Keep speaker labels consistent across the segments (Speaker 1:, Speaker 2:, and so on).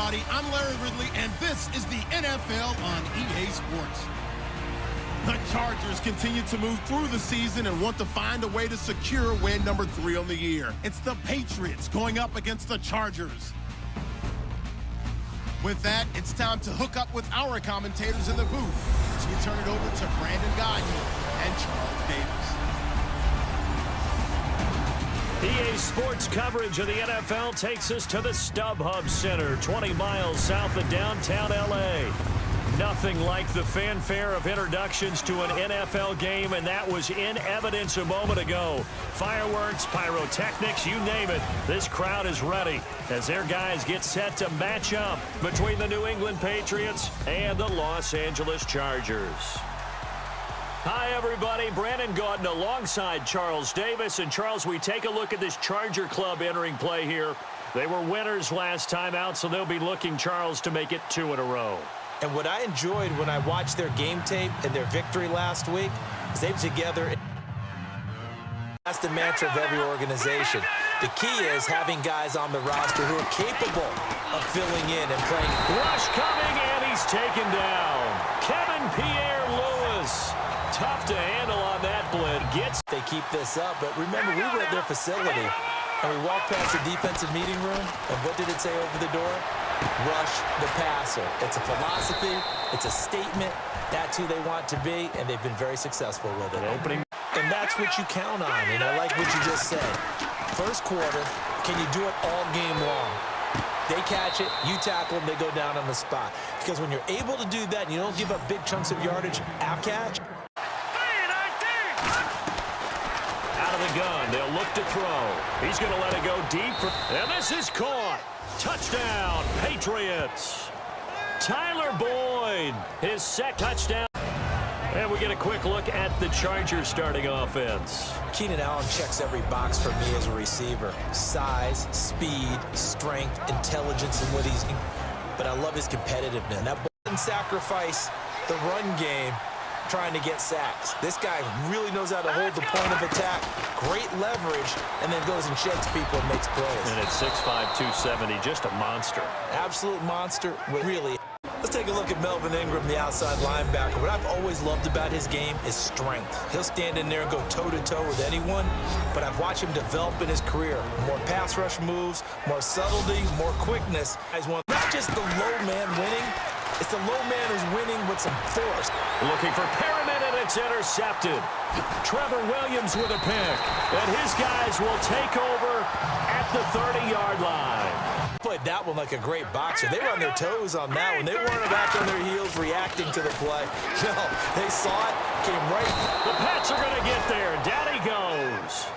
Speaker 1: everybody. I'm Larry Ridley, and this is the NFL on EA Sports. The Chargers continue to move through the season and want to find a way to secure win number 3 on the year. It's the Patriots going up against the Chargers. With that, it's time to hook up with our commentators in the booth as we turn it over to Brandon Gagne and Charles Davis.
Speaker 2: EA Sports coverage of the NFL takes us to the StubHub Center, 20 miles south of downtown L.A. Nothing like the fanfare of introductions to an NFL game, and that was in evidence a moment ago. Fireworks, pyrotechnics, you name it. This crowd is ready as their guys get set to match up between the New England Patriots and the Los Angeles Chargers. Hi, everybody. Brandon Gagne alongside Charles Davis. And, Charles, we take a look at this Charger club entering play here. They were winners last time out, so they'll be looking, Charles, to make it 2 in a row.
Speaker 3: And what I enjoyed when I watched their game tape and their victory last week is they've together. That's the mantra of every organization. The key is having guys on the roster who are capable of filling in and playing.
Speaker 2: Rush coming, and he's taken down. Kevin Pierre-Louis. Tough to handle on that blitz.
Speaker 3: They keep this up, but remember, we were at their facility, and we walked past the defensive meeting room, and what did it say over the door? Rush the passer. It's a philosophy. It's a statement. That's who they want to be, and they've been very successful with it. And that's what you count on, and I like what you just said. First quarter, can you do it all game long? They catch it, you tackle them, they go down on the spot. Because when you're able to do that, and you don't give up big chunks of yardage after catch.
Speaker 2: Out of the gun, they'll look to throw. He's going to let it go deep. And this is caught. Touchdown, Patriots. Tyler Boyd, his second touchdown. And we get a quick look at the Chargers starting offense.
Speaker 3: Keenan Allen checks every box for me as a receiver. Size, speed, strength, intelligence, and what he's... But I love his competitiveness. That doesn't sacrifice the run game trying to get sacks. This guy really knows how to hold the point of attack. Great leverage, and then goes and sheds people and makes plays.
Speaker 2: And at 6'5", 270, just a monster.
Speaker 3: Absolute monster. Really. Let's take a look at Melvin Ingram, the outside linebacker. What I've always loved about his game is strength. He'll stand in there and go toe-to-toe with anyone, but I've watched him develop in his career. More pass rush moves, more subtlety, more quickness. Not just the low man winning, it's the low man who's winning with some force.
Speaker 2: Looking for Perriman, and it's intercepted. Trevor Williams with a pick, and his guys will take over at the 30-yard line.
Speaker 3: Played that one like a great boxer. They were on their toes on that one. They weren't back on their heels reacting to the play. No, they saw it, came right.
Speaker 2: The Pats are going to get there. Down he goes.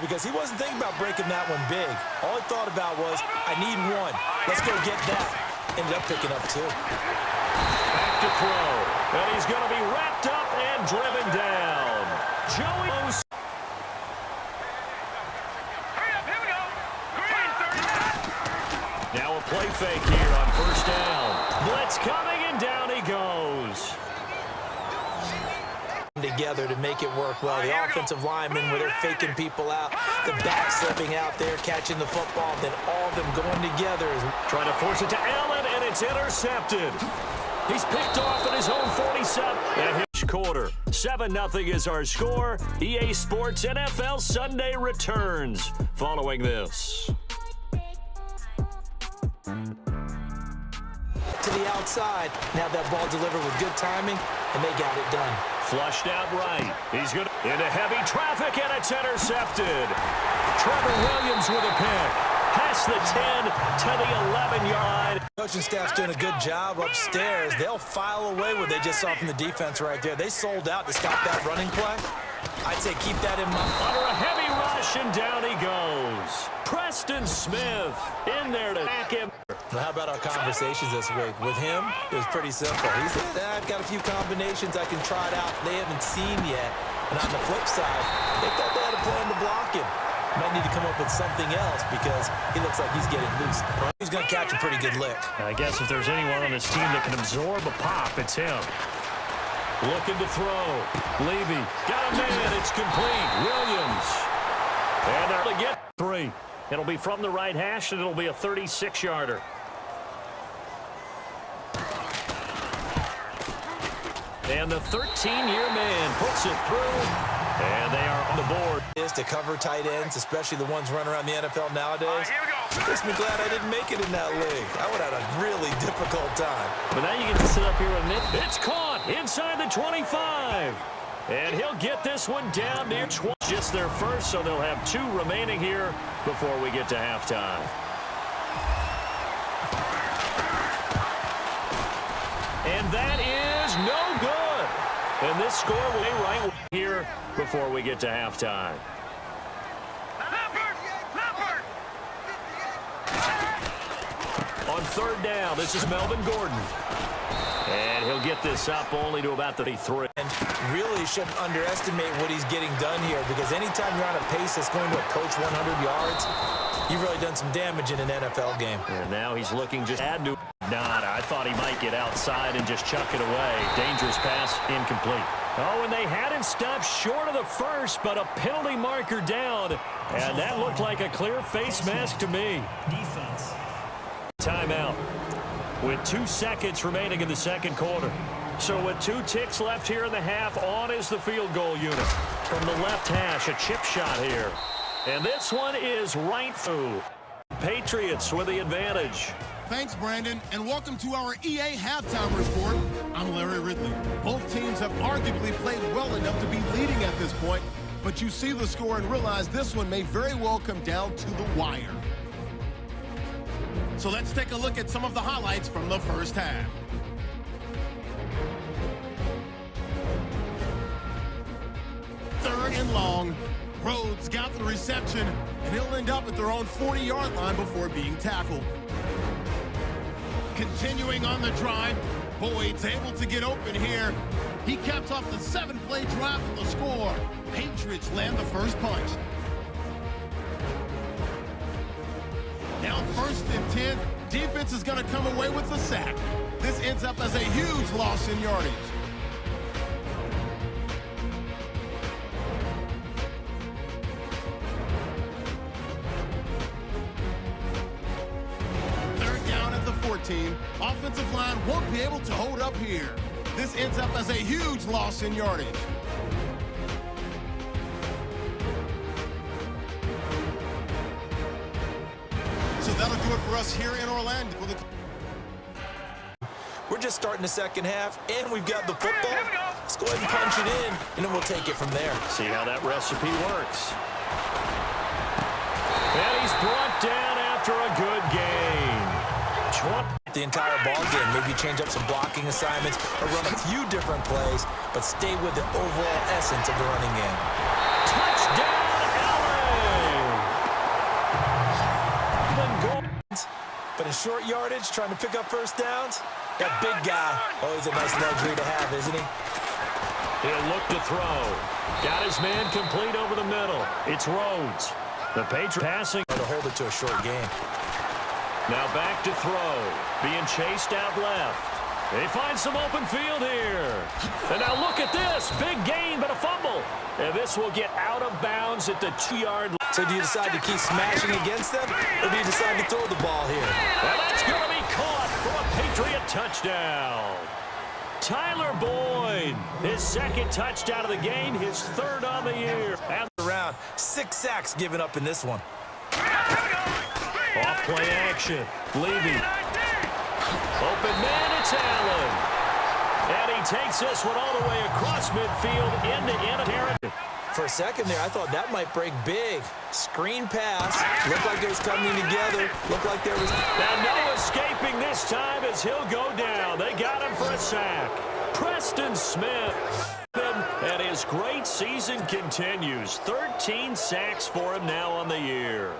Speaker 3: Because he wasn't thinking about breaking that one big. All he thought about was, I need one. Let's go get that. Ended up picking up 2.
Speaker 2: Back to throw. And he's going to be wrapped up and driven down. Joey. Now a play fake here on first down. Blitz coming, and down he goes.
Speaker 3: Together to make it work well. The offensive linemen, where they're faking people out, the back slipping out there, catching the football, then all of them going together.
Speaker 2: Trying to force it to Allen, and it's intercepted. He's picked off at his own 47. And his quarter. 7-0 is our score. EA Sports NFL Sunday returns following this.
Speaker 3: To the outside, now that ball delivered with good timing, and they got it done.
Speaker 2: Flushed out right. He's good into heavy traffic, and it's intercepted. Trevor Williams with a pick. Past the 10 to the 11-yard line.
Speaker 3: Coaching staff's doing a good job upstairs. They'll file away what they just saw from the defense right there. They sold out to stop that running play. I'd say keep that in mind.
Speaker 2: Under a heavy rush, and down he goes. Preston Smith in there to back him.
Speaker 3: How about our conversations this week? With him, it was pretty simple. He said, I've got a few combinations I can try it out they haven't seen yet. And on the flip side, they thought they had a plan to block him. Might need to come up with something else because he looks like he's getting loose. He's going to catch a pretty good lick.
Speaker 2: I guess if there's anyone on this team that can absorb a pop, it's him. Looking to throw. Levy got a man. It's complete. Williams. And they're going to get 3. It'll be from the right hash, and it'll be a 36-yarder. And the 13-year man puts it through. And they are on the board.
Speaker 3: Is to cover tight ends, especially the ones running around the NFL nowadays. Makes me glad I didn't make it in that league. I would have had a really difficult time.
Speaker 2: But now you get to sit up here and admit it's caught inside the 25. And he'll get this one down near 20. Just their first, so they'll have 2 remaining here before we get to halftime. And that is no good. And this score will be right here before we get to halftime. On third down, this is Melvin Gordon. And he'll get this up only to about the 3.
Speaker 3: And really shouldn't underestimate what he's getting done here, because anytime you're on a pace that's going to approach 100 yards, you've really done some damage in an NFL game.
Speaker 2: And now he's looking just add to not. I thought he might get outside and just chuck it away. Dangerous pass, incomplete. Oh, and they had him stopped short of the first, but a penalty marker down. And that looked like a clear face mask to me.
Speaker 4: Defense.
Speaker 2: Timeout with 2 seconds remaining in the second quarter. So with 2 ticks left here in the half, on is the field goal unit. From the left hash, a chip shot here. And this one is right through. Patriots with the advantage.
Speaker 1: Thanks, Brandon, and welcome to our EA Halftime Report. I'm Larry Ridley. Both teams have arguably played well enough to be leading at this point, but you see the score and realize this one may very well come down to the wire. So let's take a look at some of the highlights from the first half. Third and long. Rhodes got the reception, and he'll end up at their own 40-yard line before being tackled. Continuing on the drive, Boyd's able to get open here. He caps off the 7-play drive with the score. Patriots land the first punch. Now 1st and 10, defense is going to come away with the sack. This ends up as a huge loss in yardage. Offensive line won't be able to hold up here. This ends up as a huge loss in yardage. So that'll do it for us here in Orlando.
Speaker 3: We're just starting the second half, and we've got the football. Let's go ahead and punch it in, and then we'll take it from there.
Speaker 2: See how that recipe works. And he's brought down after a good game.
Speaker 3: The entire ball game, maybe change up some blocking assignments or run a few different plays, but stay with the overall essence of the running game.
Speaker 2: Touchdown, LA!
Speaker 3: But in short yardage, trying to pick up first downs, that big guy, always a nice luxury to have, isn't he?
Speaker 2: He'll look to throw. Got his man complete over the middle. It's Rhodes. The Patriots passing
Speaker 3: to hold it to a short game.
Speaker 2: Now back to throw. Being chased out left. They find some open field here. And now look at this. Big gain, but a fumble. And this will get out of bounds at the 2-yard line.
Speaker 3: So do you decide to keep smashing against them, or do you decide to throw the ball here?
Speaker 2: Well, that's going to be caught for a Patriot touchdown. Tyler Boyd, his 2nd touchdown of the game, his 3rd on the year.
Speaker 3: And around 6 sacks given up in this one.
Speaker 2: Off play action. Levy. Open man, it's Allen. And he takes this one all the way across midfield into territory.
Speaker 3: For a second there, I thought that might break big. Screen pass. Looked like it was coming together. Looked like there was...
Speaker 2: Now no escaping this time as he'll go down. They got him for a sack. Preston Smith. And his great season continues. 13 sacks for him now on the year.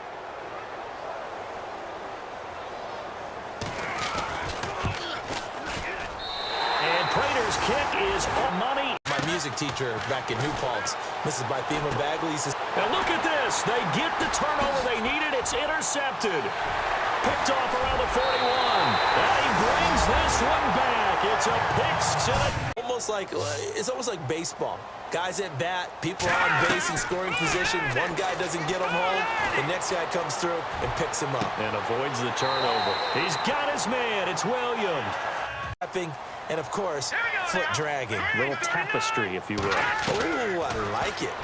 Speaker 2: Prater's kick is on money.
Speaker 3: My music teacher back in New Paltz, Mrs. Bythema Bagley, says,
Speaker 2: now look at this. They get the turnover they needed. It's intercepted. Picked off around the 41. And he brings this one back. It's a pick six.
Speaker 3: Almost almost like baseball. Guys at bat, people are on base in scoring position. One guy doesn't get him home. The next guy comes through and picks him up.
Speaker 2: And avoids the turnover. He's got his man. It's Williams.
Speaker 3: And, of course, foot dragging.
Speaker 2: Little tapestry, if you will.
Speaker 3: Oh, I like it.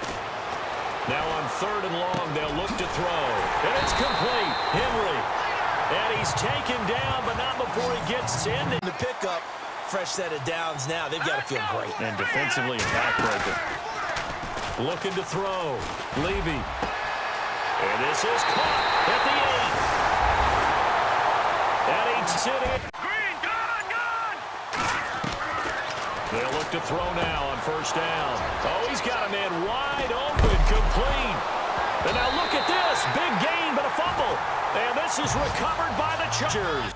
Speaker 2: Now on 3rd and long, they'll look to throw. And it's complete. Henry. And he's taken down, but not before he gets in.
Speaker 3: The pickup, fresh set of downs now. They've got to feel great.
Speaker 2: And defensively, a backbreaker. Looking to throw. Levy. And this is caught at the 8. And he's sitting. They'll look to throw now on 1st down. Oh, he's got a man wide open, complete. And now look at this. Big gain, but a fumble. And this is recovered by the Chargers.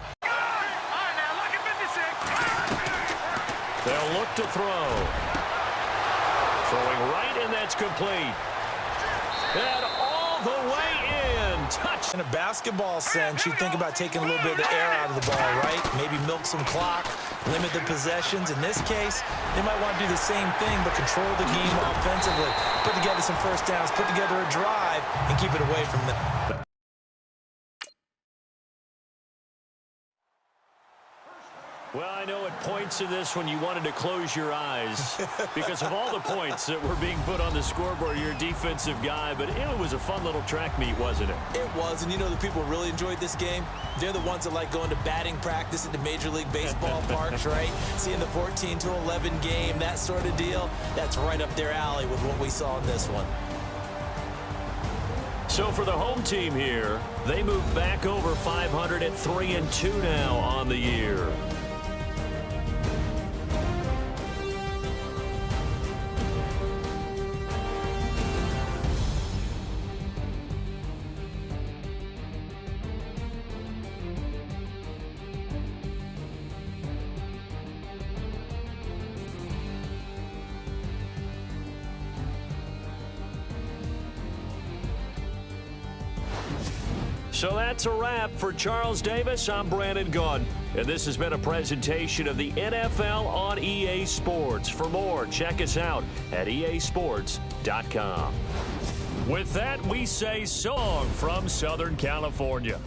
Speaker 2: They'll look to throw. Throwing right, and that's complete. And all the way in. Touch.
Speaker 3: In a basketball sense, you think about taking a little bit of the air out of the ball, right? Maybe milk some clock, limit the possessions. In this case, they might want to do the same thing, but control the game offensively. Put together some 1st downs, put together a drive, and keep it away from them.
Speaker 2: Well, I know at points in this when you wanted to close your eyes because of all the points that were being put on the scoreboard. You're a defensive guy, but it was a fun little track meet, wasn't it?
Speaker 3: It was, and you know the people really enjoyed this game? They're the ones that like going to batting practice at the Major League Baseball parks, right? Seeing the 14-11 game, that sort of deal, that's right up their alley with what we saw in this one.
Speaker 2: So for the home team here, they move back over 500 at 3-2 now on the year. So that's a wrap for Charles Davis. I'm Brandon Gunn, and this has been a presentation of the NFL on EA Sports. For more, check us out at easports.com. With that, we say so long from Southern California.